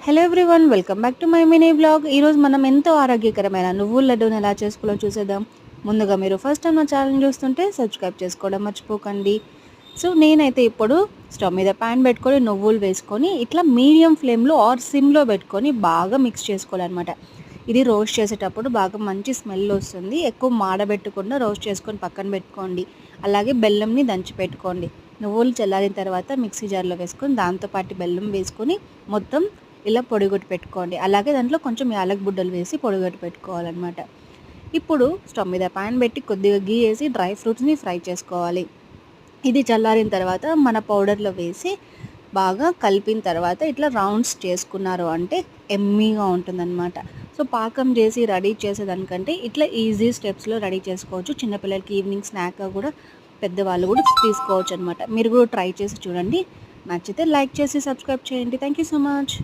Hello everyone, welcome back to my mini blog. ఈరోజు మనం ఎంతో ఆరోగ్యకరమైన నువ్వుల లడ్డూని ఎలా చేసుకోవాలో చూసేద్దాం. ముందుగా మీరు ఫస్ట్ టైం నా ఛానల్ చూస్తుంటే సబ్స్క్రైబ్ చేసుకోవడం మర్చిపోకండి. సో నేనైతే ఇప్పుడు స్టవ్ మీద ప్యాన్ పెట్టుకొని నువ్వులు వేసుకొని ఇట్లా మీడియం ఫ్లేమ్లో ఆర్ సిమ్లో పెట్టుకొని బాగా మిక్స్ చేసుకోవాలన్నమాట. ఇది రోస్ట్ చేసేటప్పుడు బాగా మంచి స్మెల్ వస్తుంది. ఎక్కువ మాడబెట్టకుండా రోస్ట్ చేసుకొని పక్కన పెట్టుకోండి. అలాగే బెల్లంని దంచి పెట్టుకోండి. నువ్వులు చల్లారిన తర్వాత మిక్సీ జార్లో వేసుకొని దాంతోపాటు బెల్లం వేసుకొని మొత్తం ఇలా పొడిగొట్టి పెట్టుకోండి. అలాగే దాంట్లో కొంచెం యాలక్ బుడ్డలు వేసి పొడిగొట్టి పెట్టుకోవాలన్నమాట. ఇప్పుడు స్టవ్ మీద ప్యాన్ పెట్టి కొద్దిగా గీ వేసి డ్రై ఫ్రూట్స్ని ఫ్రై చేసుకోవాలి. ఇది చల్లారిన తర్వాత మన పౌడర్లో వేసి బాగా కలిపిన తర్వాత ఇట్లా రౌండ్స్ చేసుకున్నారు అంటే ఎమ్మీగా ఉంటుందన్నమాట. సో పాకం చేసి రెడీ చేసేదానికంటే ఇట్లా ఈజీ స్టెప్స్లో రెడీ చేసుకోవచ్చు. చిన్నపిల్లలకి ఈవినింగ్ స్నాక్గా కూడా పెద్దవాళ్ళు కూడా తీసుకోవచ్చు అనమాట. మీరు కూడా ట్రై చేసి చూడండి. నచ్చితే లైక్ చేసి సబ్స్క్రైబ్ చేయండి. Thank you so much.